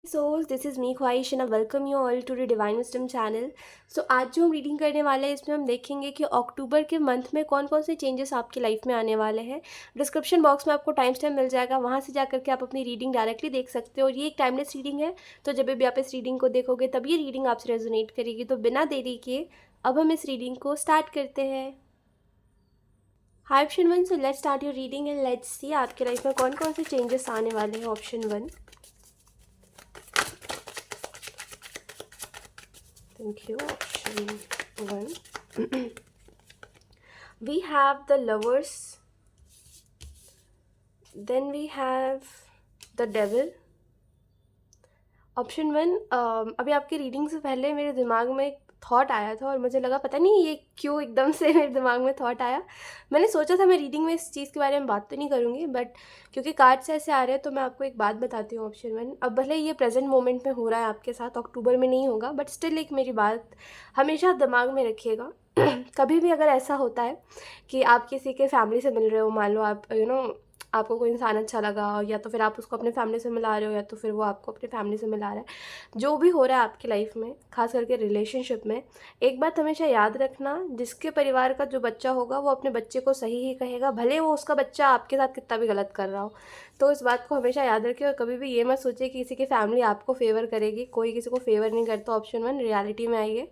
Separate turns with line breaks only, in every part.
Souls this is me Khwahish and welcome you all to the divine wisdom channel. So आज जो हम reading करने वाले हैं इसमें हम देखेंगे कि अक्टूबर के मंथ में कौन कौन से चेंजेस आपकी लाइफ में आने वाले हैं। डिस्क्रिप्शन बॉक्स में आपको टाइम स्टैम्प मिल जाएगा, वहाँ से जा करके आप अपनी रीडिंग डायरेक्टली देख सकते हो और ये एक टाइमलेस रीडिंग है। तो जब भी आप इस रीडिंग को देखोगे तब ये रीडिंग आपसे रेजोनेट करेगी। तो बिना देरी किए अब हम इस रीडिंग को स्टार्ट करते हैं। Hi option one, so let's start your reading and let's see आपके लाइफ में कौन कौन से चेंजेस आने वाले हैं। Option one, thank you. Option one. We have the lovers, then we have the devil. Option one, अभी आपकी रीडिंग से पहले मेरे दिमाग में एक थॉट आया था और मुझे लगा पता नहीं ये क्यों एकदम से मेरे दिमाग में थॉट आया। मैंने सोचा था मैं रीडिंग में इस चीज़ के बारे में बात तो नहीं करूँगी, बट क्योंकि कार्ड्स ऐसे आ रहे हैं तो मैं आपको एक बात बताती हूँ। ऑप्शन वन, अब भले ये प्रेजेंट मोमेंट में हो रहा है आपके साथ, अक्टूबर में नहीं होगा, बट स्टिल एक मेरी बात हमेशा दिमाग में रखिएगा। कभी भी अगर ऐसा होता है कि आप किसी के फैमिली से मिल रहे हो, मान लो आप आपको कोई इंसान अच्छा लगा, या तो फिर आप उसको अपने फैमिली से मिला रहे हो या तो फिर वो आपको अपनी फैमिली से मिला रहा है, जो भी हो रहा है आपकी लाइफ में, खास करके रिलेशनशिप में, एक बात हमेशा याद रखना, जिसके परिवार का जो बच्चा होगा वो अपने बच्चे को सही ही कहेगा, भले वो उसका बच्चा आपके साथ कितना भी गलत कर रहा हो। तो इस बात को हमेशा याद रखें और कभी भी ये मत सोचिए कि किसी की फैमिली आपको फेवर करेगी। कोई किसी को फेवर नहीं करता। ऑप्शन वन, रियलिटी में आइए।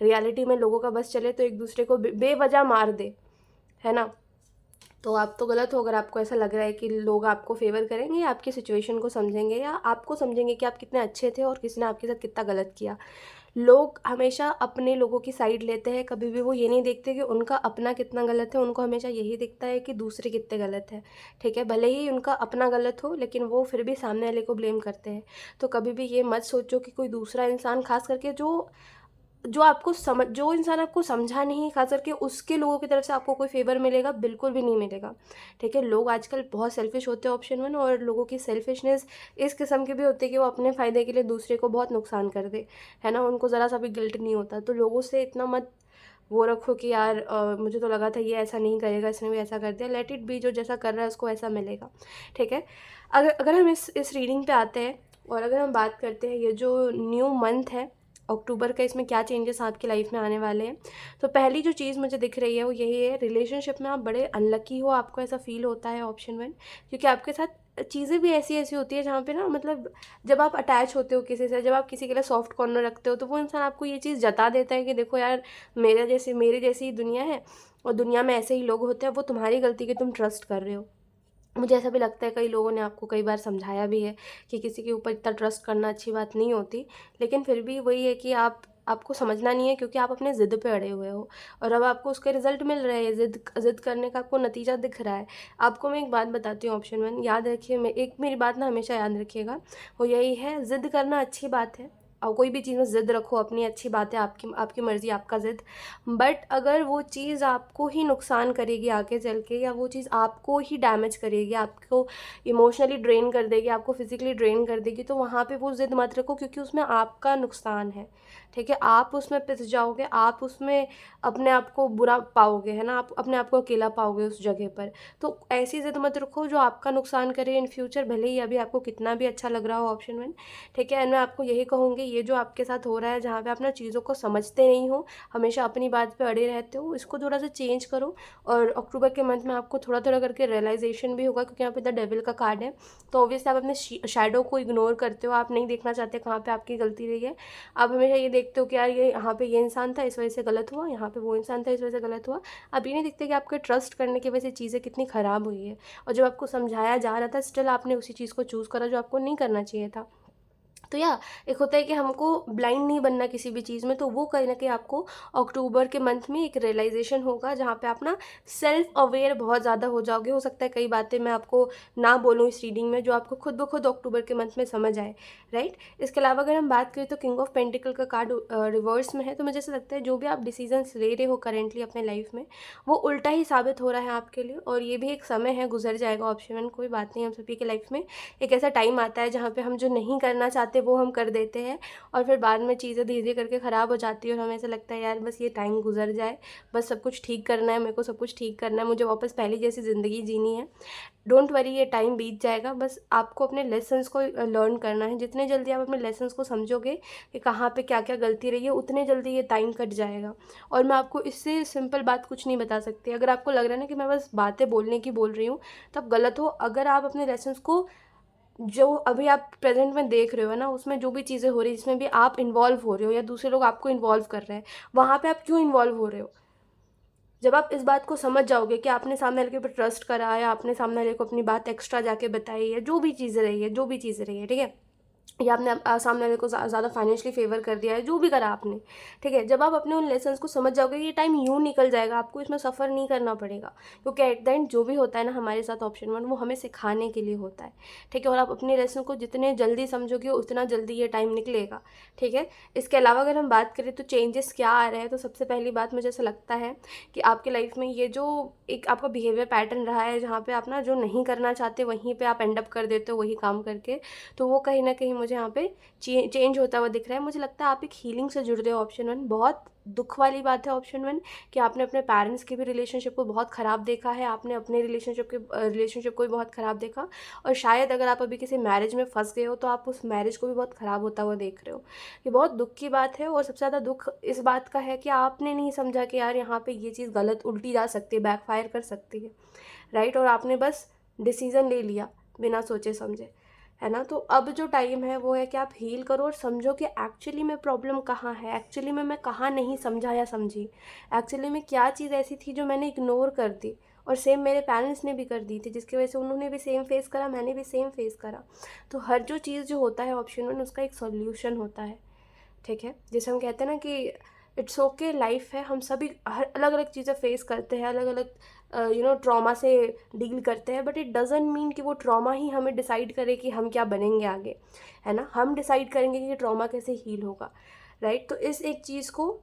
रियलिटी में लोगों का बस चले तो एक दूसरे को बेवजह मार दे, है ना। तो आप तो गलत हो अगर आपको ऐसा लग रहा है कि लोग आपको फेवर करेंगे या आपकी सिचुएशन को समझेंगे या आपको समझेंगे कि आप कितने अच्छे थे और किसी ने आपके साथ कितना गलत किया। लोग हमेशा अपने लोगों की साइड लेते हैं, कभी भी वो ये नहीं देखते कि उनका अपना कितना गलत है। उनको हमेशा यही दिखता है कि दूसरे कितने गलत है। ठीक है, भले ही उनका अपना गलत हो लेकिन वो फिर भी सामने वाले को ब्लेम करते हैं। तो कभी भी ये मत सोचो कि कोई दूसरा इंसान, खास करके जो इंसान आपको समझा नहीं, खास करके उसके लोगों की तरफ से आपको कोई फेवर मिलेगा, बिल्कुल भी नहीं मिलेगा। ठीक है, लोग आजकल बहुत सेल्फिश होते हैं। ऑप्शन वन, और लोगों की सेल्फिशनेस इस किस्म की भी होती है कि वो अपने फ़ायदे के लिए दूसरे को बहुत नुकसान कर दे, है ना। उनको ज़रा सा भी गिल्ट नहीं होता। तो लोगों से इतना मत वो रखो कि यार मुझे तो लगा था ये ऐसा नहीं करेगा, इसने भी ऐसा कर दिया। लेट इट बी, जो जैसा कर रहा है उसको ऐसा मिलेगा। ठीक है, अगर हम इस रीडिंग पे आते हैं और अगर हम बात करते हैं ये जो न्यू मंथ है अक्टूबर का, इसमें क्या चेंजेस आपकी लाइफ में आने वाले हैं। तो पहली जो चीज़ मुझे दिख रही है वो यही है, रिलेशनशिप में आप बड़े अनलकी हो, आपको ऐसा फील होता है। ऑप्शन वन, क्योंकि आपके साथ चीज़ें भी ऐसी ऐसी होती है जहाँ पे ना, मतलब जब आप अटैच होते हो किसी से, जब आप किसी के लिए सॉफ्ट कॉर्नर रखते हो, तो वो इंसान आपको ये चीज़ जता देता है कि देखो यार, मेरे जैसी ही दुनिया है और दुनिया में ऐसे ही लोग होते हैं, वो तुम्हारी गलती कि तुम ट्रस्ट कर रहे हो। मुझे ऐसा भी लगता है कई लोगों ने आपको कई बार समझाया भी है कि किसी के ऊपर इतना ट्रस्ट करना अच्छी बात नहीं होती, लेकिन फिर भी वही है कि आपको समझना नहीं है, क्योंकि आप अपने ज़िद पे अड़े हुए हो और अब आपको उसके रिजल्ट मिल रहे हैं। ज़िद करने का आपको नतीजा दिख रहा है। आपको मैं एक बात बताती हूँ। ऑप्शन वन, याद रखिए, मेरी बात ना हमेशा याद रखिएगा, वो यही है, ज़िद करना अच्छी बात है और कोई भी चीज़ में ज़िद रखो, अपनी अच्छी बात है, आपकी आपकी मर्ज़ी, आपका ज़िद। बट अगर वो चीज़ आपको ही नुकसान करेगी आगे चल के, या वो चीज़ आपको ही डैमेज करेगी, आपको इमोशनली ड्रेन कर देगी, आपको फिज़िकली ड्रेन कर देगी, तो वहाँ पे वो ज़िद मत रखो, क्योंकि उसमें आपका नुकसान है। ठीक है, आप उसमें पिस जाओगे, आप उसमें अपने आप को बुरा पाओगे, है ना, आप अपने आप को अकेला पाओगे उस जगह पर। तो ऐसी ज़िद मत रखो जो आपका नुकसान करे इन फ्यूचर, भले ही अभी आपको कितना भी अच्छा लग रहा हो। ऑप्शन वन, ठीक है, एंड मैं आपको यही कहूँगी, ये जो आपके साथ हो रहा है जहाँ पे आप ना चीज़ों को समझते नहीं हो, हमेशा अपनी बात पे अड़े रहते हो, इसको थोड़ा सा चेंज करो। और अक्टूबर के मंथ में आपको थोड़ा थोड़ा करके रियलाइजेशन भी होगा, क्योंकि यहाँ पे द डेविल का कार्ड है। तो ऑब्वियसली आप अपने शैडो को इग्नोर करते हो, आप नहीं देखना चाहते कहाँ पे आपकी गलती रही है। आप हमेशा ये देखते हो कि यार ये यहाँ पे ये इंसान था इस वजह से गलत हुआ, यहाँ पे वो इंसान था इस वजह से गलत हुआ। आप ये नहीं देखते कि आपके ट्रस्ट करने की वजह से चीज़ें कितनी ख़राब हुई है, और जब आपको समझाया जा रहा था स्टिल आपने उसी चीज़ को चूज़ करा जो आपको नहीं करना चाहिए था। तो एक होता है कि हमको ब्लाइंड नहीं बनना किसी भी चीज़ में, तो वो कहीं ना कहीं आपको अक्टूबर के मंथ में एक रियलाइजेशन होगा, जहाँ पे आप ना सेल्फ अवेयर बहुत ज़्यादा हो जाओगे। हो सकता है कई बातें मैं आपको ना बोलूँ इस रीडिंग में, जो आपको खुद ब खुद अक्टूबर के मंथ में समझ आए, राइट। इसके अलावा अगर हम बात करें तो किंग ऑफ पेंटिकल का कार्ड रिवर्स में है। तो मुझे ऐसा लगता है जो भी आप डिसीजंस ले रहे हो करेंटली अपने लाइफ में, वो उल्टा ही साबित हो रहा है आपके लिए, और ये भी एक समय है, गुजर जाएगा। ऑप्शन वन, कोई बात नहीं, हम सभी के लाइफ में एक ऐसा टाइम आता है जहाँ पे हम जो नहीं करना चाहते चाहते वो हम कर देते हैं, और फिर बाद में चीज़ें धीरे धीरे करके ख़राब हो जाती है और हमें ऐसा लगता है यार बस ये टाइम गुजर जाए, बस सब कुछ ठीक करना है, मेरे को सब कुछ ठीक करना है, मुझे वापस पहले जैसी ज़िंदगी जीनी है। डोंट वरी, ये टाइम बीत जाएगा, बस आपको अपने लेसन्स को लर्न करना है। जितने जल्दी आप अपने लेसन्स को समझोगे कि कहाँ पे क्या क्या गलती रही है, उतने जल्दी ये टाइम कट जाएगा। और मैं आपको इससे सिंपल बात कुछ नहीं बता सकती। अगर आपको लग रहा है ना कि मैं बस बातें बोलने की बोल रही हूँ, तो आप गलत हो। अगर आप अपने लेसन्स को, जो अभी आप प्रेजेंट में देख रहे हो ना, उसमें जो भी चीज़ें हो रही है, जिसमें भी आप इन्वॉल्व हो रहे हो या दूसरे लोग आपको इन्वॉल्व कर रहे हैं, वहाँ पे आप क्यों इन्वॉल्व हो रहे हो। जब आप इस बात को समझ जाओगे कि आपने सामने वाले के ऊपर ट्रस्ट करा है, आपने सामने वाले को अपनी बात एक्स्ट्रा जाके बताई है, जो भी चीज़ें रही है, जो भी चीज़ें रही है, ठीक है, या आपने सामने वाले को ज़्यादा फाइनेंशियली फेवर कर दिया है, जो भी करा आपने, ठीक है, जब आप अपने उन लेसन्स को समझ जाओगे, ये टाइम यूँ निकल जाएगा, आपको इसमें सफ़र नहीं करना पड़ेगा, क्योंकि एट द एंड जो भी होता है ना हमारे साथ ऑप्शन वन, वो हमें सिखाने के लिए होता है, ठीक है। और आप अपने लेसन को जितने जल्दी समझोगे उतना जल्दी ये टाइम निकलेगा, ठीक है। इसके अलावा अगर हम बात करें तो चेंजेस क्या आ रहे हैं, तो सबसे पहली बात मुझे ऐसा लगता है कि आपके लाइफ में ये जो एक आपका बिहेवियर पैटर्न रहा है, जहाँ पे आप ना जो नहीं करना चाहते वहीं पे आप एंड अप कर देते हो वही काम करके, तो वो कहीं ना कहीं मुझे यहाँ पे चेंज होता हुआ दिख रहा है। मुझे लगता है आप एक हीलिंग से जुड़ रहे हो ऑप्शन वन। बहुत दुख वाली बात है ऑप्शन वन कि आपने अपने पेरेंट्स के भी रिलेशनशिप को बहुत ख़राब देखा है, आपने अपने रिलेशनशिप को भी बहुत ख़राब देखा, और शायद अगर आप अभी किसी मैरिज में फंस गए हो तो आप उस मैरिज को भी बहुत ख़राब होता हुआ देख रहे हो। ये बहुत दुख की बात है, और सबसे ज़्यादा दुख इस बात का है कि आपने नहीं समझा कि यार यहाँ पे ये चीज़ गलत उल्टी जा सकती है, बैकफायर कर सकती है, राइट। और आपने बस डिसीज़न ले लिया बिना सोचे समझे, है ना। तो अब जो टाइम है वो है कि आप हील करो और समझो कि एक्चुअली में प्रॉब्लम कहाँ है, एक्चुअली में मैं कहाँ नहीं समझा या समझी, एक्चुअली में क्या चीज़ ऐसी थी जो मैंने इग्नोर कर दी, और सेम मेरे पेरेंट्स ने भी कर दी थी, जिसकी वजह से उन्होंने भी सेम फेस करा, मैंने भी सेम फेस करा। तो हर जो चीज़ जो होता है ऑप्शन वन, उसका एक सॉल्यूशन होता है, ठीक है। जैसे हम कहते हैं ना कि इट्स ओके, लाइफ है, हम सभी हर अलग अलग चीज़ें फेस करते हैं, अलग अलग ट्रॉमा से डील करते हैं, बट इट डजेंट मीन कि वो ट्रॉमा ही हमें डिसाइड करे कि हम क्या बनेंगे आगे, है ना। हम डिसाइड करेंगे कि ट्रॉमा कैसे हील होगा, राइट। तो इस एक चीज़ को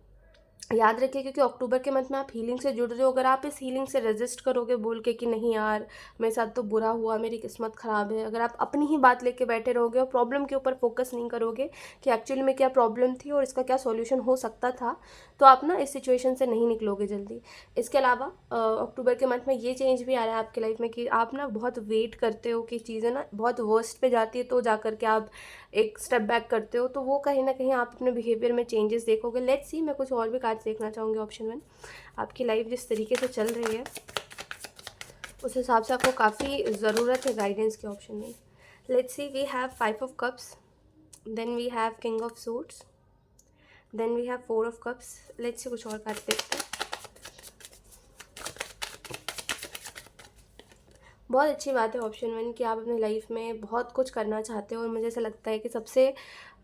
याद रखिए, क्योंकि अक्टूबर के मंथ में आप हीलिंग से जुड़ रहे हो। अगर आप इस हीलिंग से रेजिस्ट करोगे बोल के कि नहीं यार मेरे साथ तो बुरा हुआ, मेरी किस्मत ख़राब है, अगर आप अपनी ही बात लेके बैठे रहोगे और प्रॉब्लम के ऊपर फोकस नहीं करोगे कि एक्चुअली में क्या प्रॉब्लम थी और इसका क्या सॉल्यूशन हो सकता था, तो आप ना इस सिचुएशन से नहीं निकलोगे जल्दी। इसके अलावा अक्टूबर के मंथ में ये चेंज भी आ रहा है आपकी लाइफ में कि आप ना बहुत वेट करते हो कि चीज़ें ना बहुत वर्स्ट पे जाती है तो जा करके आप एक स्टेप बैक करते हो, तो वो कहीं ना कहीं आप अपने बिहेवियर में चेंजेस देखोगे। लेट्स सी, मैं कुछ और भी कार्ड्स देखना चाहूँगी ऑप्शन वन। आपकी लाइफ जिस तरीके से चल रही है उस हिसाब से आपको काफ़ी ज़रूरत है गाइडेंस की ऑप्शन में। Let's see, we have 5 of cups, then we have king of suits, then we have 4 of cups. Let's see कुछ और कार्ड देखते हैं। बहुत अच्छी बात है ऑप्शन वन कि आप अपनी लाइफ में बहुत कुछ करना चाहते हो, और मुझे ऐसा लगता है कि सबसे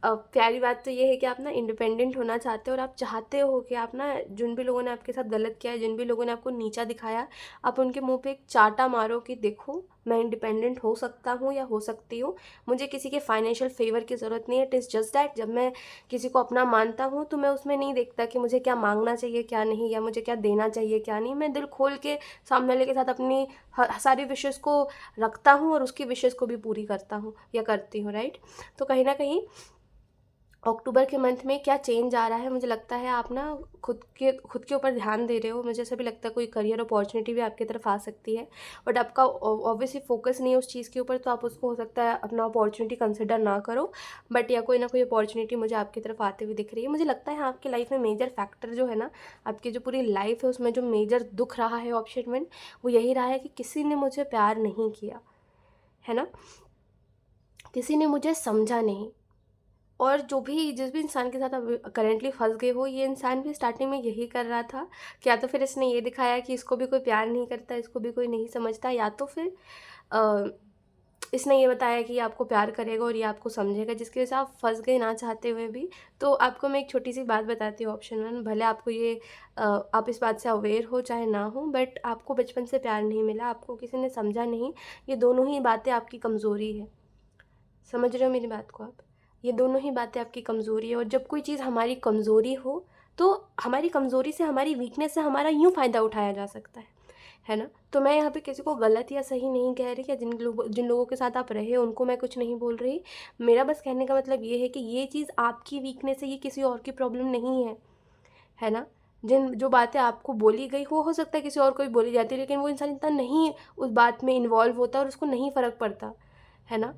प्यारी बात तो ये है कि आप ना इंडिपेंडेंट होना चाहते हो, और आप चाहते हो कि आप ना जिन भी लोगों ने आपके साथ गलत किया है, जिन भी लोगों ने आपको नीचा दिखाया, आप उनके मुंह पे एक चाटा मारो कि देखो मैं इंडिपेंडेंट हो सकता हूँ या हो सकती हूँ, मुझे किसी के फाइनेंशियल फेवर की ज़रूरत नहीं है। इट इज़ जस्ट दैट जब मैं किसी को अपना मानता हूँ तो मैं उसमें नहीं देखता कि मुझे क्या मांगना चाहिए क्या नहीं, या मुझे क्या देना चाहिए क्या नहीं। मैं दिल खोल के सामने वाले के साथ अपनी सारी विशेज़ को रखता हूँ और उसकी विशेज़ को भी पूरी करता हूँ या करती हूँ, राइट। तो कहीं ना कहीं अक्टूबर के मंथ में क्या चेंज आ रहा है, मुझे लगता है आप ना खुद के ऊपर ध्यान दे रहे हो। मुझे ऐसा भी लगता है कोई करियर अपॉर्चुनिटी भी आपकी तरफ आ सकती है, बट आपका ऑब्वियसली फोकस नहीं है उस चीज़ के ऊपर, तो आप उसको हो सकता है अपना अपॉर्चुनिटी कंसिडर ना करो, बट या कोई ना कोई अपॉर्चुनिटी मुझे आपकी तरफ आते हुए दिख रही है। मुझे लगता है आपकी लाइफ में मेजर फैक्टर जो है ना, आपकी जो पूरी लाइफ है उसमें जो मेजर दुख रहा है ऑप्शन वन, वो यही रहा है कि किसी ने मुझे प्यार नहीं किया, है ना, किसी ने मुझे समझा नहीं। और जो भी जिस भी इंसान के साथ आप करेंटली फंस गए हो, ये इंसान भी स्टार्टिंग में यही कर रहा था कि या तो फिर इसने ये दिखाया कि इसको भी कोई प्यार नहीं करता, इसको भी कोई नहीं समझता, या तो फिर अ, इसने ये बताया कि ये आपको प्यार करेगा और ये आपको समझेगा, जिसकी वजह से आप फंस गए ना चाहते हुए भी। तो आपको मैं एक छोटी सी बात बताती हूँ ऑप्शन वन, भले आपको ये आप इस बात से अवेयर हो चाहे ना हो, बट आपको बचपन से प्यार नहीं मिला, आपको किसी ने समझा नहीं, ये दोनों ही बातें आपकी कमज़ोरी है। समझ रहे हो मेरी बात को आप? ये दोनों ही बातें आपकी कमज़ोरी है, और जब कोई चीज़ हमारी कमज़ोरी हो तो हमारी कमज़ोरी से, हमारी वीकनेस से हमारा यूँ फ़ायदा उठाया जा सकता है ना? तो मैं यहाँ पे किसी को गलत या सही नहीं कह रही, या जिन लोगों के साथ आप रहे उनको मैं कुछ नहीं बोल रही। मेरा बस कहने का मतलब ये है कि ये चीज़ आपकी वीकनेस है, ये किसी और की प्रॉब्लम नहीं है ना? जिन जो बातें आपको बोली गई वो हो सकता है किसी और को भी बोली जाती है, लेकिन वो इंसान इतना नहीं उस बात में इन्वॉल्व होता और उसको नहीं फ़र्क पड़ता, है ना?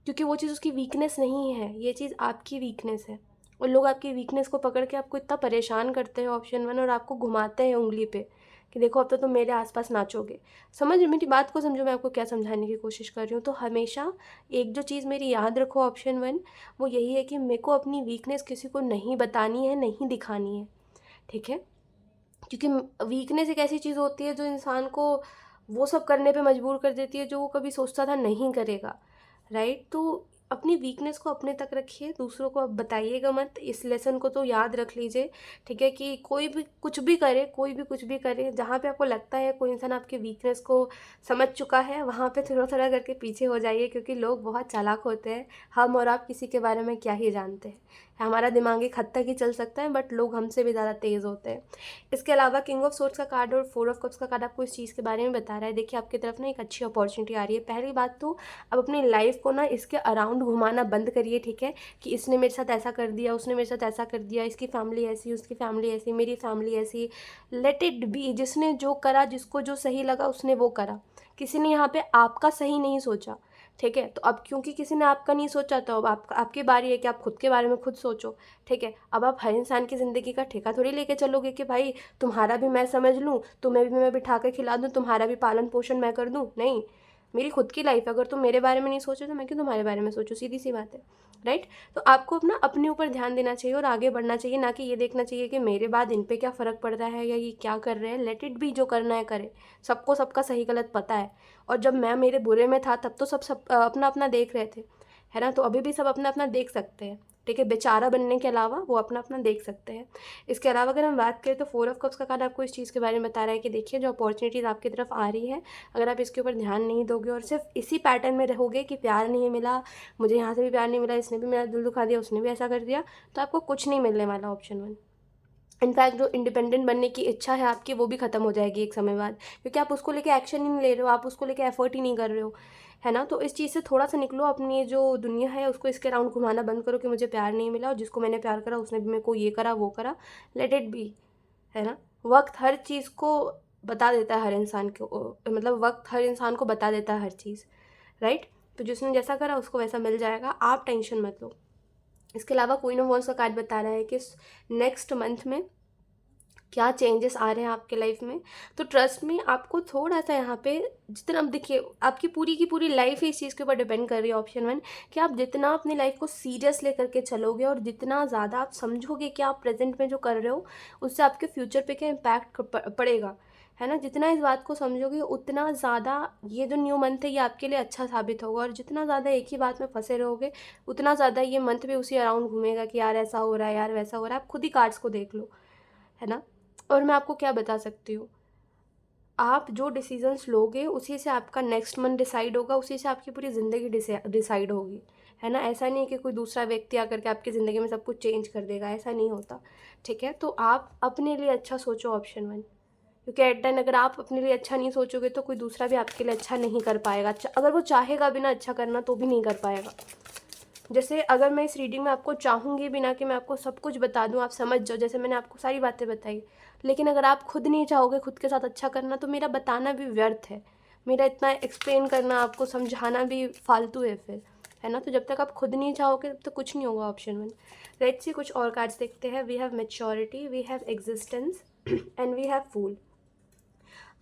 क्योंकि वो चीज़ उसकी वीकनेस नहीं है, ये चीज़ आपकी वीकनेस है। और लोग आपकी वीकनेस को पकड़ के आपको इतना परेशान करते हैं ऑप्शन 1, और आपको घुमाते हैं उँगली पे कि देखो अब तो तुम मेरे आस-पास नाचोगे। मेरी बात को समझो, मैं आपको क्या समझाने की कोशिश कर रही हूँ। तो हमेशा एक जो चीज़ मेरी याद रखो ऑप्शन 1, वो यही है कि मेरे को अपनी वीकनेस किसी को नहीं बतानी है, नहीं दिखानी है, ठीक है? क्योंकि वीकनेस एक ऐसी चीज़ होती है जो इंसान को वो सब करने पे मजबूर कर देती है जो वो कभी सोचता था नहीं करेगा, राइट? तो अपनी वीकनेस को अपने तक रखिए, दूसरों को आप बताइएगा मत। इस लेसन को तो याद रख लीजिए, ठीक है? कि कोई भी कुछ भी करे, कोई भी कुछ भी करे, जहाँ पे आपको लगता है कोई इंसान आपके वीकनेस को समझ चुका है, वहाँ पे थोड़ा-थोड़ा करके पीछे हो जाइए, क्योंकि लोग बहुत चालाक होते हैं। हम और आप किसी के बारे में क्या ही जानते हैं। हमारा दिमाग एक हद तक ही चल सकता है, बट लोग हमसे भी ज़्यादा तेज़ होते हैं। इसके अलावा किंग ऑफ सोर्ड्स का कार्ड और 4 ऑफ कप्स का कार्ड आपको इस चीज़ के बारे में बता रहा है। देखिए, आपकी तरफ ना एक अच्छी अपॉर्चुनिटी आ रही है। पहली बात तो अब अपनी लाइफ को ना इसके अराउंड घुमाना बंद करिए, ठीक है? कि इसने मेरे साथ ऐसा कर दिया, उसने मेरे साथ ऐसा कर दिया, इसकी फैमिली ऐसी, उसकी फैमिली ऐसी, मेरी फैमिली ऐसी। Let it be. जिसने जो करा, जिसको जो सही लगा उसने वो करा। किसी ने यहाँ पे आपका सही नहीं सोचा, ठीक है? तो अब क्योंकि किसी ने आपका नहीं सोचा, तो अब आपकी बारी है कि आप खुद के बारे में खुद सोचो, ठीक है? अब आप हर इंसान की ज़िंदगी का ठेका थोड़ी लेके चलोगे कि भाई तुम्हारा भी मैं समझ लूँ, तुम्हें भी मैं बिठा के खिला दूँ, तुम्हारा भी पालन पोषण मैं कर दूँ। नहीं, मेरी खुद की लाइफ है। अगर तुम मेरे बारे में नहीं सोचो तो मैं क्यों तुम्हारे बारे में सोचूं? सीधी सी बात है, राइट? तो आपको अपना अपने ऊपर ध्यान देना चाहिए और आगे बढ़ना चाहिए, ना कि ये देखना चाहिए कि मेरे बाद इन पे क्या फ़र्क पड़ रहा है या ये क्या कर रहे हैं। लेट इट बी, जो करना है करे। सबको सबका सही गलत पता है। और जब मैं मेरे बुरे में था तब तो सब अपना अपना देख रहे थे, है ना? तो अभी भी सब अपना अपना देख सकते हैं, ठीक है? बेचारा बनने के अलावा वो अपना अपना देख सकते हैं। इसके अलावा अगर हम बात करें तो 4 ऑफ कप्स का कार्ड आपको इस चीज़ के बारे में बता रहा है कि देखिए, जो अपॉर्चुनिटीज़ आपकी तरफ आ रही है, अगर आप इसके ऊपर ध्यान नहीं दोगे और सिर्फ इसी पैटर्न में रहोगे कि प्यार नहीं मिला, मुझे यहाँ से भी प्यार नहीं मिला, इसने भी मेरा दिल दुखा दिया, उसने भी ऐसा कर दिया, तो आपको कुछ नहीं मिलने वाला ऑप्शन 1। इनफैक्ट जो इंडिपेंडेंट बनने की इच्छा है आपकी, वो भी ख़त्म हो जाएगी एक समय बाद, क्योंकि आप उसको लेके एक्शन ही नहीं ले रहे हो, आप उसको लेके एफर्ट ही नहीं कर रहे हो, है ना? तो इस चीज़ से थोड़ा सा निकलो। अपनी जो दुनिया है उसको इसके अराउंड घुमाना बंद करो कि मुझे प्यार नहीं मिला और जिसको मैंने प्यार करा उसने भी मेरे को ये करा वो करा। लेट इट बी, है ना? वक्त हर चीज़ को बता देता है, हर इंसान को, मतलब वक्त हर इंसान को बता देता है हर चीज़, राइट? तो जिसने जैसा करा उसको वैसा मिल जाएगा, आप टेंशन मत लो। इसके अलावा क्वीन ऑफ वॉन्ड्स का कार्ड बता रहा है कि नेक्स्ट मंथ में क्या चेंजेस आ रहे हैं आपके लाइफ में। तो ट्रस्ट में आपको थोड़ा सा यहाँ पे, जितना, अब देखिए आपकी पूरी की पूरी लाइफ ही इस चीज़ के ऊपर डिपेंड कर रही है ऑप्शन 1, कि आप जितना अपनी लाइफ को सीरियस लेकर के चलोगे और जितना ज़्यादा आप समझोगे कि आप प्रेजेंट में जो कर रहे हो उससे आपके फ्यूचर पे क्या इम्पैक्ट पड़ेगा, है ना? जितना इस बात को समझोगे उतना ज़्यादा ये जो न्यू मंथ है ये आपके लिए अच्छा साबित होगा। और जितना ज़्यादा एक ही बात में फंसे रहोगे उतना ज़्यादा ये मंथ भी उसी अराउंड घूमेगा कि यार ऐसा हो रहा है, यार वैसा हो रहा है। आप खुद ही कार्ड्स को देख लो, है ना? और मैं आपको क्या बता सकती हूँ, आप जो डिसीजंस लोगे उसी से आपका नेक्स्ट मंथ डिसाइड होगा, उसी से आपकी पूरी ज़िंदगी डिसाइड होगी, है ना? ऐसा नहीं है कि कोई दूसरा व्यक्ति आकर के आपकी ज़िंदगी में सब कुछ चेंज कर देगा, ऐसा नहीं होता, ठीक है? तो आप अपने लिए अच्छा सोचो ऑप्शन 1, क्योंकि एट द एंड अगर आप अपने लिए अच्छा नहीं सोचोगे तो कोई दूसरा भी आपके लिए अच्छा नहीं कर पाएगा। अच्छा, अगर वो चाहेगा भी ना अच्छा करना तो भी नहीं कर पाएगा। जैसे अगर मैं इस रीडिंग में आपको चाहूँगी भी ना कि मैं आपको सब कुछ बता दूँ, आप समझ जाओ, जैसे मैंने आपको सारी बातें बताई, लेकिन अगर आप खुद नहीं चाहोगे खुद के साथ अच्छा करना तो मेरा बताना भी व्यर्थ है। मेरा इतना एक्सप्लेन करना, आपको समझाना भी फालतू है फिर, है ना? तो जब तक आप खुद नहीं चाहोगे तब तक कुछ नहीं होगा ऑप्शन 1। लेट्स सी कुछ और कार्ड्स देखते हैं। We have maturity, we have existence and we have fool.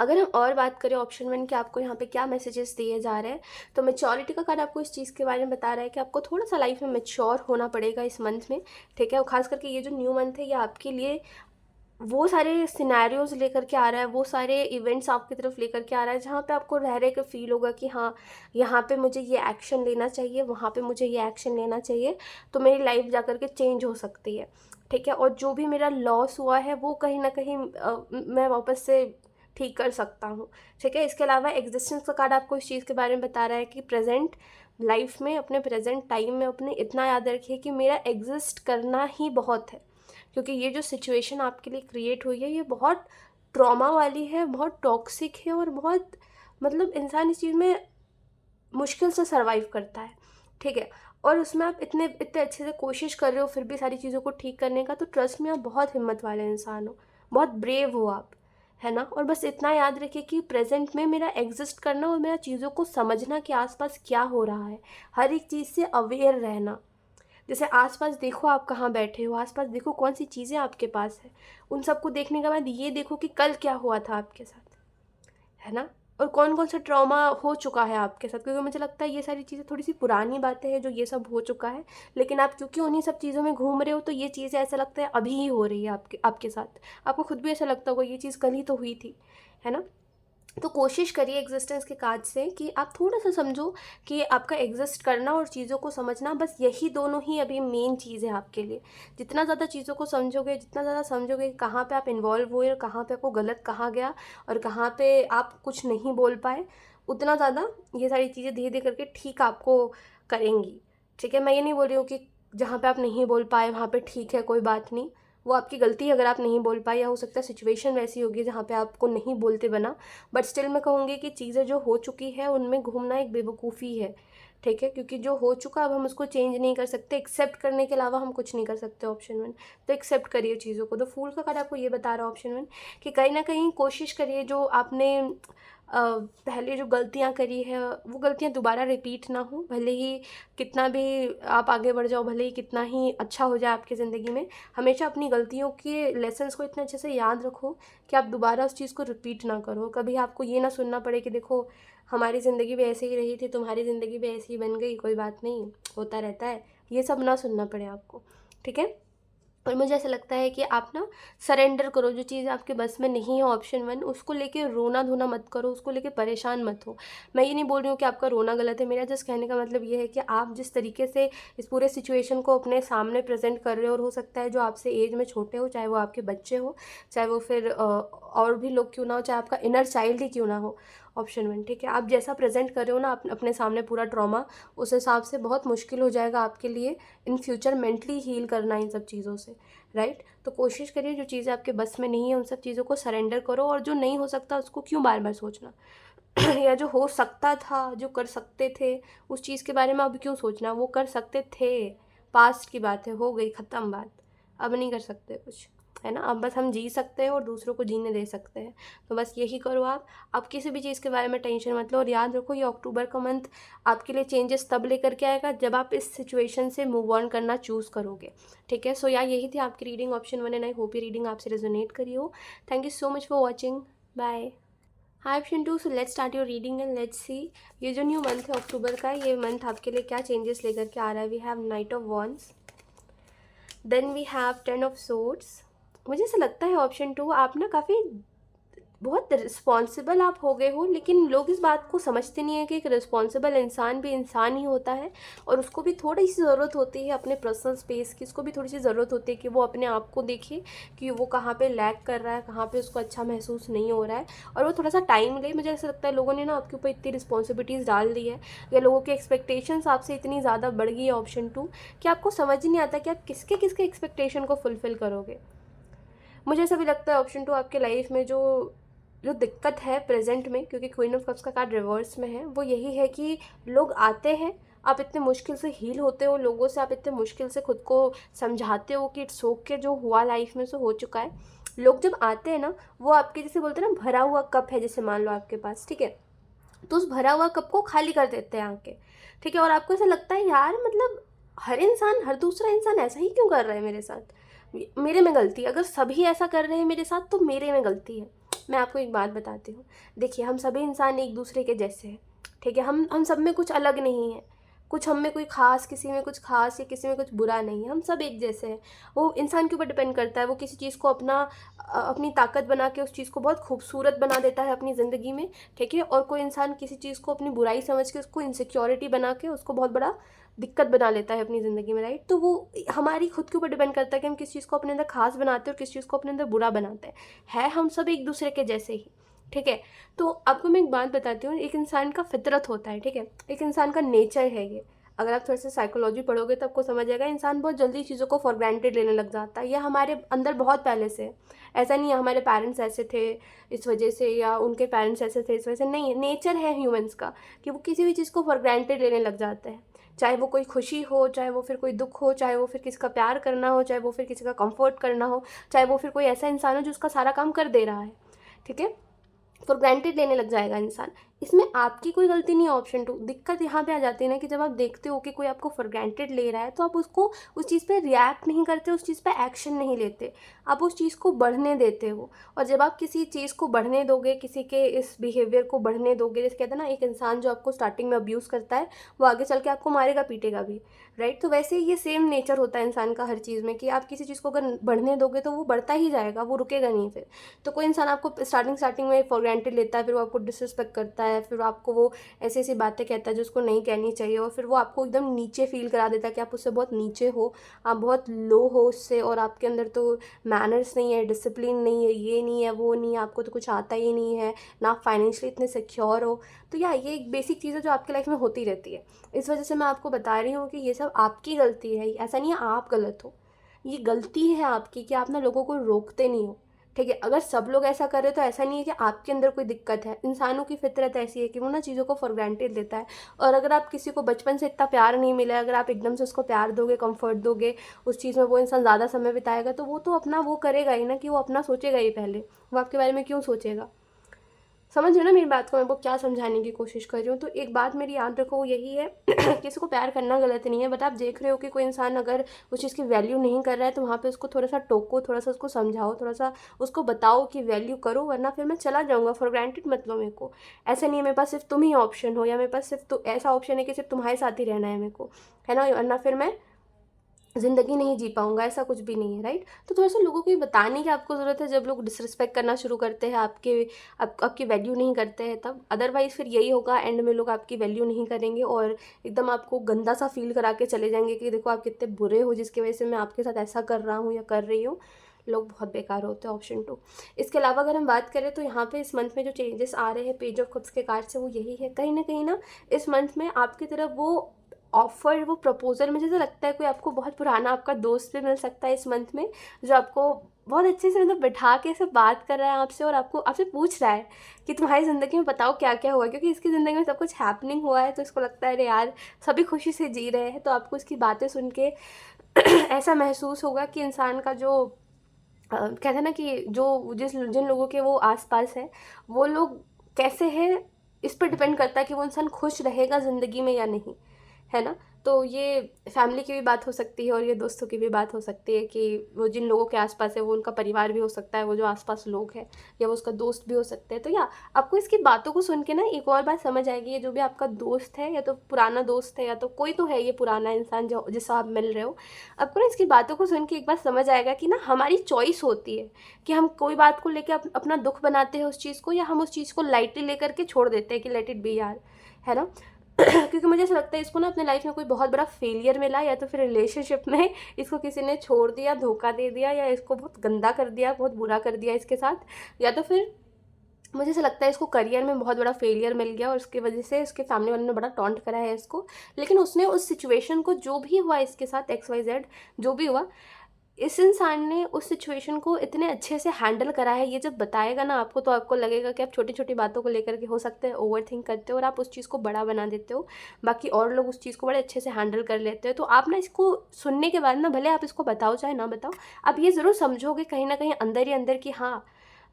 अगर हम और बात करें ऑप्शन 1 कि आपको यहाँ पे क्या मैसेजेस दिए जा रहे हैं, तो मैच्योरिटी का कार्ड आपको इस चीज़ के बारे में बता रहा है कि आपको थोड़ा सा लाइफ में मैच्योर होना पड़ेगा इस मंथ में, ठीक है? और ख़ास करके ये जो न्यू मंथ है ये आपके लिए वो सारे सिनेरियोज़ लेकर के आ रहा है, वो सारे इवेंट्स आपकी तरफ लेकर के आ रहा है जहाँ पे आपको रह के फील होगा कि हाँ, यहाँ पे मुझे ये एक्शन लेना चाहिए, वहाँ पे मुझे ये एक्शन लेना चाहिए, तो मेरी लाइफ जा कर के चेंज हो सकती है, ठीक है? और जो भी मेरा लॉस हुआ है वो कहीं ना कहीं मैं वापस से ठीक कर सकता हूँ, ठीक है? इसके अलावा एग्जिस्टेंस का कार्ड आपको इस चीज़ के बारे में बता रहा है कि प्रेजेंट लाइफ में, अपने प्रेजेंट टाइम में अपने इतना याद रखिए कि मेरा एग्जिस्ट करना ही बहुत है, क्योंकि ये जो सिचुएशन आपके लिए क्रिएट हुई है ये बहुत ट्रॉमा वाली है, बहुत टॉक्सिक है और बहुत मतलब इंसान इस चीज़ में मुश्किल से सर्वाइव करता है, ठीक है। और उसमें आप इतने इतने अच्छे से कोशिश कर रहे हो फिर भी सारी चीज़ों को ठीक करने का, तो ट्रस्ट में आप बहुत हिम्मत वाले इंसान हो, बहुत ब्रेव हो आप, है ना। और बस इतना याद रखिए कि प्रेजेंट में मेरा एग्जिस्ट करना और मेरा चीज़ों को समझना कि आसपास क्या हो रहा है, हर एक चीज़ से अवेयर रहना। जैसे आसपास देखो आप कहाँ बैठे हो, आसपास देखो कौन सी चीज़ें आपके पास है, उन सबको देखने के बाद ये देखो कि कल क्या हुआ था आपके साथ, है ना। और कौन कौन सा ट्रॉमा हो चुका है आपके साथ, क्योंकि मुझे लगता है ये सारी चीज़ें थोड़ी सी पुरानी बातें हैं जो ये सब हो चुका है, लेकिन आप क्योंकि उन्हीं सब चीज़ों में घूम रहे हो तो ये चीज़ें ऐसा लगता है अभी ही हो रही है आपके आपके साथ। आपको खुद भी ऐसा लगता होगा ये चीज़ कल ही तो हुई थी, है ना। तो कोशिश करिए एग्जिस्टेंस के काज से कि आप थोड़ा सा समझो कि आपका एग्जिस्ट करना और चीज़ों को समझना, बस यही दोनों ही अभी मेन चीज़ है आपके लिए। जितना ज़्यादा चीज़ों को समझोगे, जितना ज़्यादा समझोगे कि कहाँ पे आप इन्वॉल्व हुए और कहाँ पे आपको गलत कहा गया और कहाँ पे आप कुछ नहीं बोल पाए, उतना ज़्यादा ये सारी चीज़ें धीरे धीरे करके ठीक आपको करेंगी, ठीक है। मैं ये नहीं बोल रही हूँ कि जहाँ पे आप नहीं बोल पाए वहाँ पे ठीक है, कोई बात नहीं, वो आपकी गलती है अगर आप नहीं बोल पाए, या हो सकता है सिचुएशन वैसी होगी जहाँ पे आपको नहीं बोलते बना। बट स्टिल मैं कहूँगी कि चीज़ें जो हो चुकी है उनमें घूमना एक बेवकूफ़ी है, ठीक है। क्योंकि जो हो चुका अब हम उसको चेंज नहीं कर सकते, एक्सेप्ट करने के अलावा हम कुछ नहीं कर सकते। ऑप्शन वन, तो एक्सेप्ट करिए चीज़ों को। तो फूल का कार्ड आपको ये बता रहा है ऑप्शन वन कि कहीं ना कहीं कोशिश करिए जो आपने पहले जो गलतियाँ करी है वो गलतियाँ दोबारा रिपीट ना हो। भले ही कितना भी आप आगे बढ़ जाओ, भले ही कितना ही अच्छा हो जाए आपकी ज़िंदगी में, हमेशा अपनी गलतियों के लेसन्स को इतने अच्छे से याद रखो कि आप दोबारा उस चीज़ को रिपीट ना करो। कभी आपको ये ना सुनना पड़े कि देखो हमारी ज़िंदगी भी ऐसे ही रही थी, तुम्हारी ज़िंदगी भी ऐसी ही बन गई, कोई बात नहीं, होता रहता है, ये सब ना सुनना पड़े आपको, ठीक है। और मुझे ऐसा लगता है कि आप ना सरेंडर करो, जो चीज़ आपके बस में नहीं है ऑप्शन वन, उसको लेके रोना धोना मत करो, उसको लेके परेशान मत हो। मैं ये नहीं बोल रही हूँ कि आपका रोना गलत है, मेरा जस्ट कहने का मतलब ये है कि आप जिस तरीके से इस पूरे सिचुएशन को अपने सामने प्रेजेंट कर रहे हो, और हो सकता है जो आपसे एज में छोटे हो, चाहे वो आपके बच्चे हो, चाहे वो फिर और भी लोग क्यों ना हो, चाहे आपका इनर चाइल्ड ही क्यों ना हो, ऑप्शन वन, ठीक है। आप जैसा प्रेजेंट कर रहे हो ना अपने सामने पूरा ट्रॉमा, उस हिसाब से बहुत मुश्किल हो जाएगा आपके लिए इन फ्यूचर मेंटली हील करना इन सब चीज़ों से, राइट। तो कोशिश करिए जो चीज़ें आपके बस में नहीं है उन सब चीज़ों को सरेंडर करो, और जो नहीं हो सकता उसको क्यों बार बार सोचना या जो हो सकता था, जो कर सकते थे, उस चीज़ के बारे में अब क्यों सोचना, वो कर सकते थे, पास्ट की बात है, हो गई ख़त्म बात, अब नहीं कर सकते कुछ, है ना। अब बस हम जी सकते हैं और दूसरों को जीने दे सकते हैं। तो बस यही करो आप किसी भी चीज़ के बारे में टेंशन मत लो, और याद रखो ये अक्टूबर का मंथ आपके लिए चेंजेस तब लेकर के आएगा जब आप इस सिचुएशन से मूव ऑन करना चूज़ करोगे, ठीक है। सो यार यही थी आपकी reading option one, and I hope ये रीडिंग आपसे रेजोनेट करी हो। Thank you so much for watching, bye. Hi option two, so let's start your reading and let's see ये जो न्यू मंथ है अक्टूबर का, ये मंथ आपके लिए क्या चेंजेस लेकर के आ रहा है। We have knight of wands, then we have ten of swords. मुझे ऐसा लगता है ऑप्शन टू आप ना काफ़ी बहुत रिस्पॉन्सिबल आप हो गए हो, लेकिन लोग इस बात को समझते नहीं है कि एक रिस्पॉन्सिबल इंसान भी इंसान ही होता है, और उसको भी थोड़ी सी ज़रूरत होती है अपने पर्सनल स्पेस की, उसको भी थोड़ी सी ज़रूरत होती है कि वो अपने आप को देखे कि वो कहाँ पे लैग कर रहा है, कहाँ पे उसको अच्छा महसूस नहीं हो रहा है, और वो थोड़ा सा टाइम ले। मुझे ऐसा लगता है लोगों ने ना आपके ऊपर इतनी रिस्पॉन्सिबिलिटीज़ डाल दी है, या लोगों की एक्सपेक्टेशंस आपसे इतनी ज़्यादा बढ़ गई है ऑप्शन टू, कि आपको समझ ही नहीं आता कि आप किसके किसके एक्सपेक्टेशन को फुलफ़िल करोगे। मुझे ऐसा भी लगता है ऑप्शन टू आपके लाइफ में जो जो दिक्कत है प्रेजेंट में, क्योंकि क्वीन ऑफ कप्स का कार्ड रिवर्स में है, वो यही है कि लोग आते हैं, आप इतने मुश्किल से हील होते हो लोगों से, आप इतने मुश्किल से खुद को समझाते हो कि इट्स ओके, जो हुआ लाइफ में सो हो चुका है। लोग जब आते हैं ना, वो आपके जैसे बोलते हैं ना भरा हुआ कप है, जैसे मान लो आपके पास, ठीक है, तो उस भरा हुआ कप को खाली कर देते हैं आके, ठीक है। और आपको ऐसा लगता है यार मतलब हर इंसान, हर दूसरा इंसान ऐसा ही क्यों कर रहा है मेरे साथ, मेरे में गलती है, अगर सभी ऐसा कर रहे हैं मेरे साथ तो मेरे में गलती है। मैं आपको एक बात बताती हूँ, देखिए हम सभी इंसान एक दूसरे के जैसे हैं, ठीक है। हम सब में कुछ अलग नहीं है, कुछ हम में कोई खास, किसी में कुछ खास या किसी में कुछ बुरा नहीं है, हम सब एक जैसे हैं। वो इंसान के ऊपर डिपेंड करता है, वो किसी चीज़ को अपनी ताकत बना के उस चीज़ को बहुत खूबसूरत बना देता है अपनी ज़िंदगी में, ठीक है। और कोई इंसान किसी चीज़ को अपनी बुराई समझ के उसको इनसिक्योरिटी बना के उसको बहुत बड़ा दिक्कत बना लेता है अपनी ज़िंदगी में, राइट। तो वो हमारी खुद के ऊपर डिपेंड करता है कि हम किस चीज़ को अपने अंदर खास बनाते हैं और किस चीज़ को अपने अंदर बुरा बनाते हैं। है हम सब एक दूसरे के जैसे ही, ठीक है। तो आपको मैं एक बात बताती हूँ, एक इंसान का फितरत होता है, ठीक है, एक इंसान का नेचर है ये। अगर आप थोड़ा सा साइकोलॉजी पढ़ोगे तो आपको समझ आएगा, इंसान बहुत जल्दी चीज़ों को फॉर ग्रांटेड लेने लग जाता है। यह हमारे अंदर बहुत पहले से है। ऐसा नहीं है हमारे पेरेंट्स ऐसे थे इस वजह से, या उनके पेरेंट्स ऐसे थे इस वजह से, नहीं है। नेचर है ह्यूमंस का कि वो किसी भी चीज़ को फॉर ग्रांटेड लेने लग जाते हैं। चाहे वो कोई खुशी हो, चाहे वो फिर कोई दुख हो, चाहे वो फिर किसी का प्यार करना हो, चाहे वो फिर किसी का कंफर्ट करना हो, चाहे वो फिर कोई ऐसा इंसान हो जो उसका सारा काम कर दे रहा है। ठीक है, फॉर ग्रांटेड लेने लग जाएगा इंसान। इसमें आपकी कोई गलती नहीं है। ऑप्शन 2 दिक्कत यहाँ पे आ जाती है ना कि जब आप देखते हो कि कोई आपको फॉर ग्रांटेड ले रहा है तो आप उसको उस चीज़ पे रिएक्ट नहीं करते, उस चीज़ पे एक्शन नहीं लेते, आप उस चीज़ को बढ़ने देते हो। और जब आप किसी चीज़ को बढ़ने दोगे, किसी के इस बिहेवियर को बढ़ने दोगे, जैसे कहते हैं ना, एक इंसान जो आपको स्टार्टिंग में अब्यूज़ करता है वो आगे चल के आपको मारेगा पीटेगा भी, राइट। तो वैसे ही ये सेम नेचर होता है इंसान का हर चीज़ में कि आप किसी चीज़ को अगर बढ़ने दोगे तो वो बढ़ता ही जाएगा, वो रुकेगा नहीं फिर। तो कोई इंसान आपको स्टार्टिंग में फॉर ग्रांटेड लेता है, फिर वो आपको डिसरिस्पेक्ट करता है, फिर आपको वो ऐसी ऐसी बातें कहता है जो उसको नहीं कहनी चाहिए, और फिर वो आपको एकदम नीचे फील करा देता है कि आप उससे बहुत नीचे हो, आप बहुत लो हो उससे, और आपके अंदर तो मैनर्स नहीं है, डिसिप्लिन नहीं है, ये नहीं है, वो नहीं है, आपको तो कुछ आता ही नहीं है ना, आप फाइनेंशियली इतने सिक्योर हो। तो ये एक बेसिक चीज़ है जो आपकी लाइफ में होती रहती है। इस वजह से मैं आपको बता रही हूँ कि ये सब आपकी गलती है। ऐसा नहीं है आप गलत हो, ये गलती है आपकी कि आप ना लोगों को रोकते नहीं हो। ठीक है, अगर सब लोग ऐसा करें तो ऐसा नहीं है कि आपके अंदर कोई दिक्कत है। इंसानों की फितरत ऐसी है कि वो ना चीज़ों को फॉर ग्रांटेड लेता है। और अगर आप किसी को बचपन से इतना प्यार नहीं मिला, अगर आप एकदम से उसको प्यार दोगे, कंफर्ट दोगे, उस चीज़ में वो इंसान ज़्यादा समय बिताएगा, तो वो तो अपना वो करेगा ही ना, कि वो अपना सोचेगा ही पहले। वो आपके बारे में क्यों सोचेगा? समझ रहे हो ना मेरी बात को, मैं वो क्या समझाने की कोशिश कर रही हूँ। तो एक बात मेरी याद रखो, वो यही है किसी को प्यार करना गलत नहीं है, बट आप देख रहे हो कि कोई इंसान अगर उस चीज़ की वैल्यू नहीं कर रहा है तो वहाँ पे उसको थोड़ा सा टोको, थोड़ा सा उसको समझाओ, थोड़ा सा उसको बताओ कि वैल्यू करो, वरना फिर मैं चला जाऊँगा। फॉर ग्रांटेड मत लो मेरे को। ऐसा नहीं है मेरे पास सिर्फ तुम ही ऑप्शन हो, या मेरे पास सिर्फ तो ऐसा ऑप्शन है कि सिर्फ तुम्हारे साथ ही रहना है मेरे को, है ना, वरना फिर मैं ज़िंदगी नहीं जी पाऊँगा, ऐसा कुछ भी नहीं है, राइट। तो थोड़ा-सा लोगों को ये बताने की आपको ज़रूरत है, जब लोग डिसरिस्पेक्ट करना शुरू करते हैं, आपकी वैल्यू नहीं करते हैं तब। अदरवाइज़ फिर यही होगा, एंड में लोग आपकी वैल्यू नहीं करेंगे और एकदम आपको गंदा-सा फ़ील करा के चले जाएँगे कि देखो आप कितने बुरे हो, जिसकी वजह से मैं आपके साथ ऐसा कर रहा हूँ या कर रही हूँ। लोग बहुत बेकार होते हैं। ऑप्शन 2। इसके अलावा अगर हम बात करें तो यहाँ पे इस मंथ में जो चेंजेस आ रहे हैं पेज ऑफ कप्स के कार्ड से, वो यही है, कहीं न कहीं ना इस मंथ में आपकी तरफ वो ऑफ़र, वो प्रपोज़ल, मुझे ऐसा लगता है कोई आपको बहुत पुराना आपका दोस्त भी मिल सकता है इस मंथ में, जो आपको बहुत अच्छे से मतलब बिठा के ऐसे बात कर रहा है आपसे, और आपसे पूछ रहा है कि तुम्हारी ज़िंदगी में बताओ क्या-क्या हुआ है? क्योंकि इसकी ज़िंदगी में सब कुछ हैपनिंग हुआ है, तो इसको लगता है अरे यार, सभी खुशी से जी रहे हैं। तो आपको इसकी बातें सुन के ऐसा महसूस होगा कि इंसान का जो कहते हैं ना कि जो जिन लोगों के वो आस-पास हैं, वो लोग कैसे हैं, इस पे डिपेंड करता है कि वो इंसान खुश रहेगा ज़िंदगी में या नहीं, है ना? तो ये फैमिली की भी बात हो सकती है और ये दोस्तों की भी बात हो सकती है कि वो जिन लोगों के आस-पास है, वो उनका परिवार भी हो सकता है, वो जो आस-पास लोग हैं, या वो उसका दोस्त भी हो सकते हैं। तो आपको इसकी बातों को सुन के ना एक और बात समझ आएगी, ये जो भी आपका दोस्त है, या तो पुराना दोस्त है, या तो कोई तो है ये पुराना इंसान जो जिससे आप मिल रहे हो, आपको ना इसकी बातों को सुन के एक बात समझ आएगा कि ना हमारी चॉइस होती है कि हम कोई बात को लेके अपना दुःख बनाते हैं उस चीज़ को, या हम उस चीज़ को लाइटली लेकर के छोड़ देते हैं कि लेट इट बी यार, है ना? क्योंकि मुझे ऐसा लगता है इसको ना अपने लाइफ में कोई बहुत बड़ा फेलियर मिला, या तो फिर रिलेशनशिप में इसको किसी ने छोड़ दिया, धोखा दे दिया, या इसको बहुत गंदा कर दिया, बहुत बुरा कर दिया इसके साथ, या तो फिर मुझे ऐसा लगता है इसको करियर में बहुत बड़ा फेलियर मिल गया और उसकी वजह से इसके फैमिली वालों ने बड़ा टॉन्ट करा है इसको। लेकिन उसने उस सिचुएशन को, जो भी हुआ इसके साथ XYZ जो भी हुआ, इस इंसान ने उस सिचुएशन को इतने अच्छे से हैंडल करा है। ये जब बताएगा ना आपको, तो आपको लगेगा कि आप छोटी-छोटी बातों को लेकर के हो सकता है ओवरथिंक करते हो और आप उस चीज़ को बड़ा बना देते हो। बाकी और लोग उस चीज़ को बड़े अच्छे से हैंडल कर लेते हैं। तो आप ना इसको सुनने के बाद ना, भले आप इसको बताओ चाहे ना बताओ, आप ये ज़रूर समझोगे कहीं न कहीं अंदर ही अंदर कि हाँ,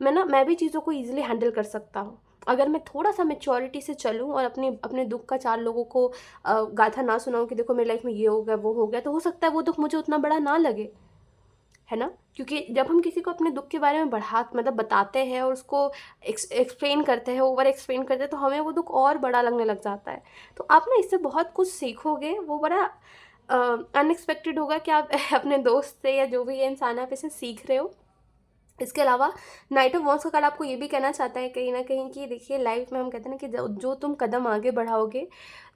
मैं भी चीज़ों को ईज़िली हैंडल कर सकता हूँ। अगर मैं थोड़ा-सा मैच्योरिटी से चलूँ और अपने दुःख का 4 लोगों को गाथा ना सुनाऊँ कि देखो मेरी लाइफ़ में ये हो गया, वो हो गया, तो हो सकता है वो दुःख मुझे उतना बड़ा ना लगे। है ना? क्योंकि जब हम किसी को अपने दुःख के बारे में मतलब बताते हैं और उसको एक्सप्लेन करते हैं, ओवर एक्सप्लेन करते हैं, तो हमें वो दुःख और बड़ा लगने लग जाता है। तो आप ना इससे बहुत कुछ सीखोगे, वो बड़ा अनएक्सपेक्टेड होगा कि आप अपने दोस्त से या जो भी ये इंसान है, आप इसे सीख रहे हो। इसके अलावा नाइट ऑफ वॉन्ड्स का कार्ड आपको ये भी कहना चाहता है कहीं न कहीं कि देखिए, लाइफ में हम कहते हैं ना कि जो तुम कदम आगे बढ़ाओगे,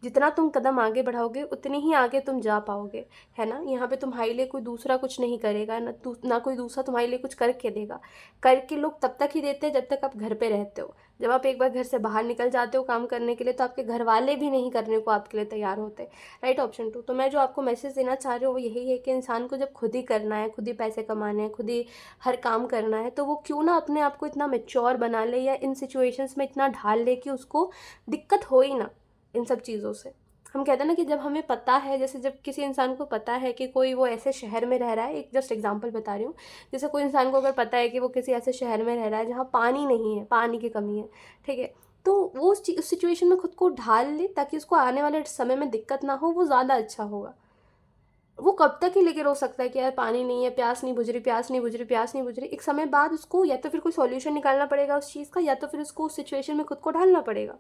जितना तुम कदम आगे बढ़ाओगे उतनी ही आगे तुम जा पाओगे, है ना। यहाँ पे तुम्हारे लिए कोई दूसरा कुछ नहीं करेगा, ना कोई दूसरा तुम्हारे लिए कुछ करके देगा। करके लोग तब तक ही देते हैं जब तक आप घर पे रहते हो। जब आप एक बार घर से बाहर निकल जाते हो काम करने के लिए, तो आपके घर वाले भी नहीं करने को आपके लिए तैयार होते। Right, option 2। तो मैं जो आपको मैसेज देना चाह रही हूँ वो यही है कि इंसान को जब खुद ही करना है, खुद ही पैसे कमाने हैं, खुद ही हर काम करना है, तो वो क्यों ना अपने आप को इतना मैच्योर बना ले या इन सिचुएशंस में इतना ढाल ले कि उसको दिक्कत हो ही ना इन सब चीज़ों से। हम कहते हैं ना कि जब हमें पता है, जैसे जब किसी इंसान को पता है कि कोई वो ऐसे शहर में रह रहा है, एक जस्ट एग्जांपल बता रही हूँ, जैसे कोई इंसान को अगर पता है कि वो किसी ऐसे शहर में रह रहा है जहाँ पानी नहीं है, पानी की कमी है, ठीक है, तो वो उस सिचुएशन में खुद को ढाल ले ताकि उसको आने वाले समय में दिक्कत ना हो, वो ज़्यादा अच्छा होगा। वो कब तक ही लेके रो सकता है कि यार पानी नहीं है, प्यास नहीं बुझ रही, प्यास नहीं बुझ रही, प्यास नहीं बुझ रही। एक समय बाद उसको या तो फिर कोई सॉल्यूशन निकालना पड़ेगा उस चीज़ का, या तो फिर उसको उस सिचुएशन में खुद को ढालना पड़ेगा,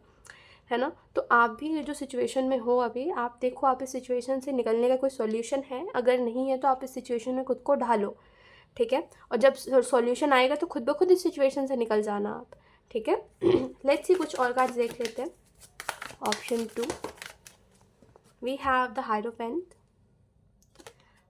है ना। तो आप भी ये जो सिचुएशन में हो अभी, आप देखो आप इस सिचुएशन से निकलने का कोई सॉल्यूशन है, अगर नहीं है तो आप इस सिचुएशन में खुद को ढालो, ठीक है। और जब सॉल्यूशन आएगा तो खुद ब खुद इस सिचुएशन से निकल जाना आप, ठीक है। लेट्स सी कुछ और कार्ड्स देख लेते हैं। Option 2, we have the hierophant,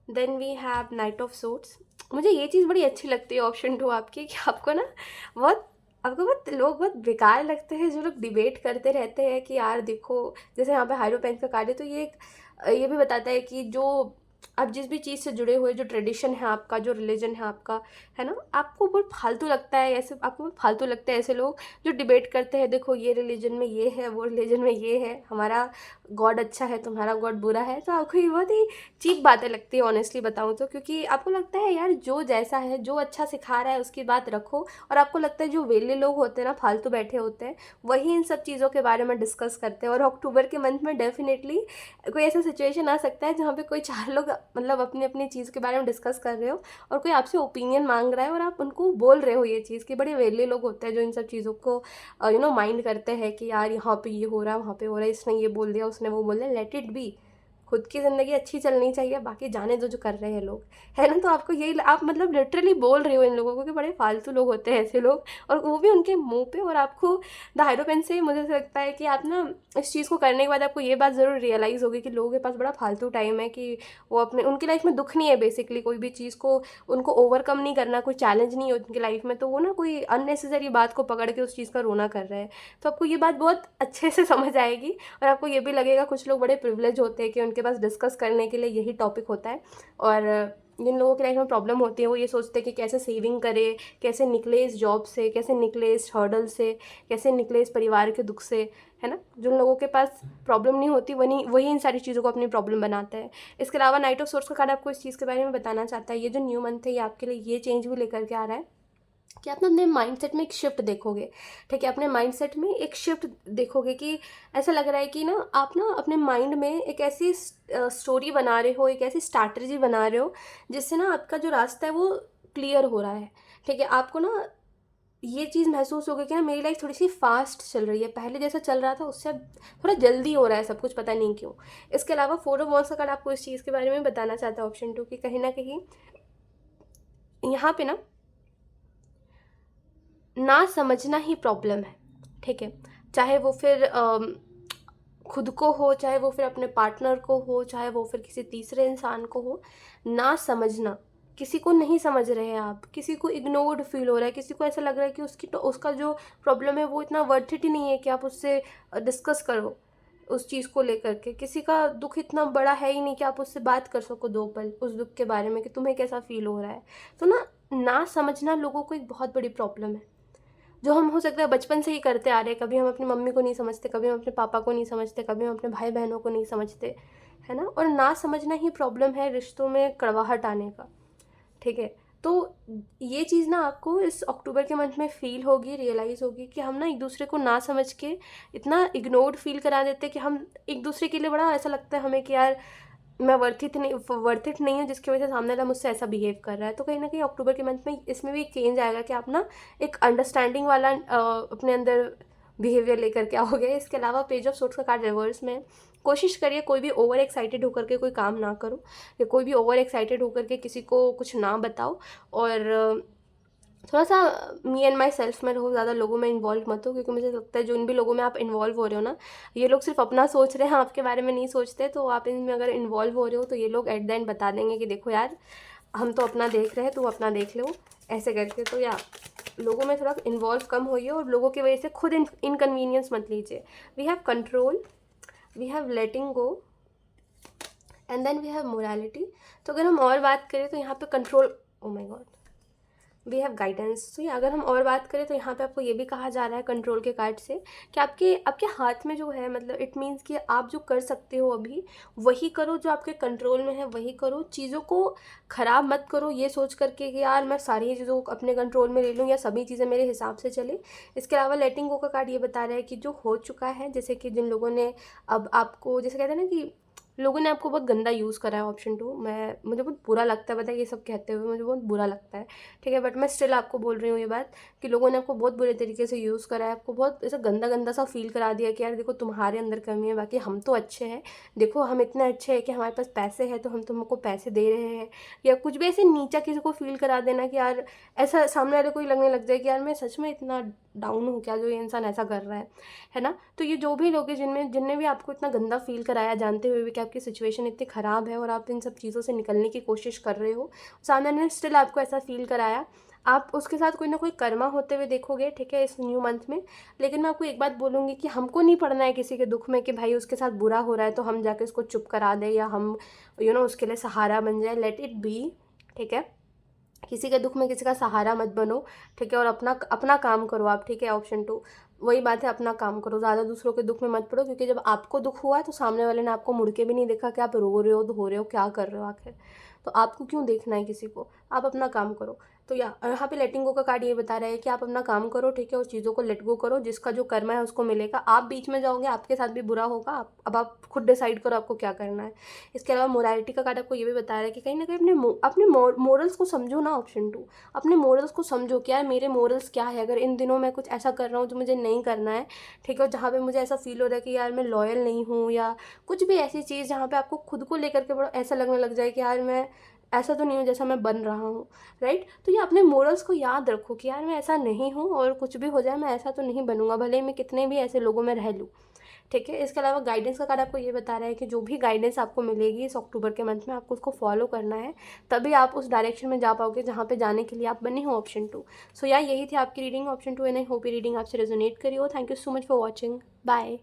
then we have knight of swords. मुझे ये चीज़ बड़ी अच्छी लगती है ऑप्शन 2 आपकी, कि आपको ना बहुत आपको बहुत लोग बहुत बेकार लगते हैं जो लोग डिबेट करते रहते हैं कि यार देखो, जैसे यहाँ पे हायरोपेंट का कार्ड है, तो ये भी बताता है कि जो आप जिस भी चीज़ से जुड़े हुए, जो ट्रेडिशन है आपका, जो रिलीजन है आपका, है ना, आपको बहुत फालतू लगता है ऐसे, आपको बहुत फालतू लगते हैं ऐसे लोग जो डिबेट करते हैं, देखो ये रिलीजन में ये है, वो रिलीजन में ये है, हमारा गॉड अच्छा है, तुम्हारा गॉड बुरा है। तो आपको ये बहुत ही चीप बातें लगती है ऑनेस्टली बताऊँ तो, क्योंकि आपको लगता है यार जो जैसा है, जो अच्छा सिखा रहा है उसकी बात रखो, और आपको लगता है जो वेले लोग होते हैं ना, फालतू बैठे होते हैं, वही इन सब चीज़ों के बारे में डिस्कस करते हैं। और अक्टूबर के मंथ में डेफिनेटली कोई ऐसा सिचुएशन आ सकता है जहाँ पे कोई 4 लोग मतलब अपनी अपनी चीज़ के बारे में डिस्कस कर रहे हो, और कोई आपसे ओपिनियन मांग रहा है और आप उनको बोल रहे हो ये चीज़, कि बड़े वेले लोग होते हैं जो इन सब चीज़ों को माइंड करते हैं कि यार यहाँ पे ये हो रहा है, वहाँ पे हो रहा है, इसने ये बोल दिया, उसने वो बोल दिया। लेट इट बी, खुद की ज़िंदगी अच्छी चलनी चाहिए, बाकी जाने दो जो कर रहे हैं लोग, है ना। तो आपको यही, आप मतलब लिटरली बोल रहे हो इन लोगों को कि बड़े फालतू लोग होते हैं ऐसे लोग, और वो भी उनके मुंह पे। और आपको द हायरोपेंट से मुझे ऐसा लगता है कि आप ना इस चीज़ को करने के बाद आपको ये बात ज़रूर रियलाइज़ होगी कि लोगों के पास बड़ा फालतू टाइम है, कि वो अपने, उनकी लाइफ में दुख नहीं है बेसिकली, कोई भी चीज़ को उनको ओवरकम नहीं करना, कोई चैलेंज नहीं है उनकी लाइफ में, तो वो ना कोई अननेसेसरी बात को पकड़ के उस चीज़ का रोना कर रहे हैं। तो आपको ये बात बहुत अच्छे से समझ आएगी, और आपको ये भी लगेगा कुछ लोग बड़े प्रिविलेज होते हैं कि उनके पास डिस्कस करने के लिए यही टॉपिक होता है। और जिन लोगों की लाइफ में प्रॉब्लम होती है वो ये सोचते हैं कि कैसे सेविंग करे, कैसे निकले इस जॉब से, कैसे निकले इस हर्डल से, कैसे निकले इस परिवार के दुख से, है ना। जिन लोगों के पास प्रॉब्लम नहीं होती वही इन सारी चीज़ों को अपनी प्रॉब्लम बनाते हैं। इसके अलावा नाइट ऑफ सोर्स का कार्ड आपको इस चीज़ के बारे में बताना चाहता है, ये जो न्यू मंथ है ये आपके लिए ये चेंज भी लेकर के आ रहा है कि आप ना अपने माइंडसेट में एक शिफ्ट देखोगे, ठीक है। अपने माइंडसेट में एक शिफ्ट देखोगे कि ऐसा लग रहा है कि ना आप ना अपने माइंड में एक ऐसी स्टोरी बना रहे हो, एक ऐसी स्ट्रैटेजी बना रहे हो जिससे ना आपका जो रास्ता है वो क्लियर हो रहा है, ठीक है। आपको ना ये चीज़ महसूस होगी कि ना मेरी लाइफ थोड़ी सी फास्ट चल रही है, पहले जैसा चल रहा था उससे अब थोड़ा जल्दी हो रहा है सब कुछ, पता नहीं क्यों। इसके अलावा 4 ऑफ वॉन्ड्स का कार्ड आपको इस चीज़ के बारे में बताना चाहता है ऑप्शन 2, कि कहीं ना कहीं यहाँ पे ना समझना ही प्रॉब्लम है, ठीक है। चाहे वो फिर खुद को हो, चाहे वो फिर अपने पार्टनर को हो, चाहे वो फिर किसी तीसरे इंसान को हो, ना समझना, किसी को नहीं समझ रहे हैं आप, किसी को इग्नोर्ड फील हो रहा है, किसी को ऐसा लग रहा है कि उसका जो प्रॉब्लम है वो इतना वर्थ इट ही नहीं है कि आप उससे डिस्कस करो उस चीज़ को लेकर के। किसी का दुख इतना बड़ा है ही नहीं कि आप उससे बात कर सको 2 पल उस दुख के बारे में कि तुम्हें कैसा फील हो रहा है। तो ना समझना लोगों को एक बहुत बड़ी प्रॉब्लम है, जो हम हो सकता है बचपन से ही करते आ रहे हैं। कभी हम अपनी मम्मी को नहीं समझते, कभी हम अपने पापा को नहीं समझते, कभी हम अपने भाई बहनों को नहीं समझते, है ना। और ना समझना ही प्रॉब्लम है रिश्तों में कड़वाहट आने का, ठीक है। तो ये चीज़ ना आपको इस अक्टूबर के मंथ में फ़ील होगी, रियलाइज़ होगी कि हम ना एक दूसरे को ना समझ के इतना इग्नोर्ड फील करा देते हैं कि हम एक दूसरे के लिए बड़ा ऐसा लगता है हमें कि यार मैं वर्थ इट नहीं हूँ, जिसकी वजह से सामने वाला मुझसे ऐसा बिहेव कर रहा है। तो कहीं ना कहीं अक्टूबर के मंथ में इसमें भी एक चेंज आएगा कि आप ना एक अंडरस्टैंडिंग वाला अपने अंदर बिहेवियर लेकर के आओगे। इसके अलावा पेज ऑफ सोर्ड्स का कार्ड रिवर्स में, कोशिश करिए कोई भी ओवर एक्साइटेड होकर के कोई काम ना करो, या कोई भी ओवर एक्साइटेड होकर के किसी को कुछ ना बताओ। और थोड़ा सा मी एंड माई सेल्फ में रहो, ज़्यादा लोगों में इन्वॉल्व मत हो, क्योंकि मुझे लगता है जो इन भी लोगों में आप इन्वॉल्व हो रहे हो ना, ये लोग सिर्फ अपना सोच रहे हैं, आपके बारे में नहीं सोचते। तो आप इनमें अगर इन्वॉल्व हो रहे हो तो ये लोग एट द एंड बता देंगे कि देखो यार, हम तो अपना देख रहे हैं, तू अपना देख लो, ऐसे करके। तो या लोगों में थोड़ा इन्वॉल्व कम होइए और लोगों की वजह से खुद इनकन्वीनियंस मत लीजिए। We have control, we have letting go, and then we have morality. तो अगर हम और बात करें तो यहाँ पे control, oh my god, we have guidance. तो ये अगर हम और बात करें तो यहाँ पे आपको ये भी कहा जा रहा है कंट्रोल के कार्ड से कि आपके आपके हाथ में जो है, मतलब इट मीन्स कि आप जो कर सकते हो अभी वही करो, जो आपके कंट्रोल में है वही करो। चीज़ों को ख़राब मत करो ये सोच करके कि यार मैं सारी चीज़ों को अपने कंट्रोल में ले लूँ या सभी चीज़ें मेरे हिसाब से चले। इसके अलावा लेटिंग गो का कार्ड ये बता रहा है कि जो हो चुका है, जैसे कि जिन लोगों ने अब आपको, जैसे कहते हैं ना कि लोगों ने आपको बहुत गंदा यूज़ करा है, ऑप्शन 2, मैं मुझे बहुत बुरा लगता है, पता है ये सब कहते हुए मुझे बहुत बुरा लगता है, ठीक है, बट मैं स्टिल आपको बोल रही हूँ ये बात कि लोगों ने आपको बहुत बुरे तरीके से यूज़ करा है, आपको बहुत ऐसा गंदा गंदा सा फील करा दिया कि यार देखो तुम्हारे अंदर कमी है, बाकी हम तो अच्छे हैं, देखो हम इतने अच्छे हैं कि हमारे पास पैसे हैं तो हम तुमको पैसे दे रहे हैं, या कुछ भी ऐसे नीचा किसी को फील करा देना कि यार ऐसा सामने वाले को ही लगने लग जाए कि यार मैं सच में इतना डाउन हूँ क्या जो ये इंसान ऐसा कर रहा है ना। तो ये जो भी लोग हैं जिनने भी आपको इतना गंदा फील कराया, जानते हुए भी कि आपकी सिचुएशन इतनी ख़राब है और आप इन सब चीज़ों से निकलने की कोशिश कर रहे हो, सामने ने स्टिल आपको ऐसा फील कराया, आप उसके साथ कोई ना कोई कर्मा होते हुए देखोगे, ठीक है, इस न्यू मंथ में। लेकिन मैं आपको एक बात बोलूँगी कि हमको नहीं पड़ना है किसी के दुख में कि भाई उसके साथ बुरा हो रहा है तो हम जाके उसको चुप करा दें या हम उसके लिए सहारा बन जाए। लेट इट बी, ठीक है, किसी के दुख में किसी का सहारा मत बनो, ठीक है, और अपना अपना काम करो आप, ठीक है। ऑप्शन 2 वही बात है, अपना काम करो, ज़्यादा दूसरों के दुख में मत पड़ो, क्योंकि जब आपको दुख हुआ तो सामने वाले ने आपको मुड़ के भी नहीं देखा कि आप रो रहे हो, धो रहे हो, क्या कर रहे हो आखिर। तो आपको क्यों देखना है किसी को, आप अपना काम करो। तो यहाँ पे लेटिंग गो का कार्ड ये बता रहा है कि आप अपना काम करो, ठीक है, उस चीज़ों को लेट गो करो, जिसका जो कर्म है उसको मिलेगा। आप बीच में जाओगे, आपके साथ भी बुरा होगा, अब आप खुद डिसाइड करो आपको क्या करना है। इसके अलावा मोरालिटी का कार्ड आपको ये भी बता रहा है कि कहीं ना कहीं अपने मोरल्स को समझो ना। ऑप्शन 2, अपने मोरल्स को समझो कि यार मेरे मोरल्स क्या है, अगर इन दिनों मैं कुछ ऐसा कर रहा हूँ जो मुझे नहीं करना है, ठीक है, और जहाँ पे मुझे ऐसा फील हो रहा है कि यार मैं लॉयल नहीं हूँ, या कुछ भी ऐसी चीज़ जहाँ पे आपको खुद को लेकर के बड़ा ऐसा लगने लग जाए कि यार मैं ऐसा तो नहीं हूँ जैसा मैं बन रहा हूँ, राइट। तो ये अपने मोरल्स को याद रखो कि यार मैं ऐसा नहीं हूँ, और कुछ भी हो जाए मैं ऐसा तो नहीं बनूंगा, भले ही मैं कितने भी ऐसे लोगों में रह लूँ, ठीक है। इसके अलावा गाइडेंस का कार्ड आपको ये बता रहा है कि जो भी गाइडेंस आपको मिलेगी इस अक्टूबर के मंथ में, आपको उसको फॉलो करना है, तभी आप उस डायरेक्शन में जा पाओगे जहाँ पे जाने के लिए आप बने हो। ऑप्शन 2। सो यार यही थी आपकी reading option 2, and I hope ये रीडिंग आपसे रेजोनेट करी हो। Thank you so much for watching, bye.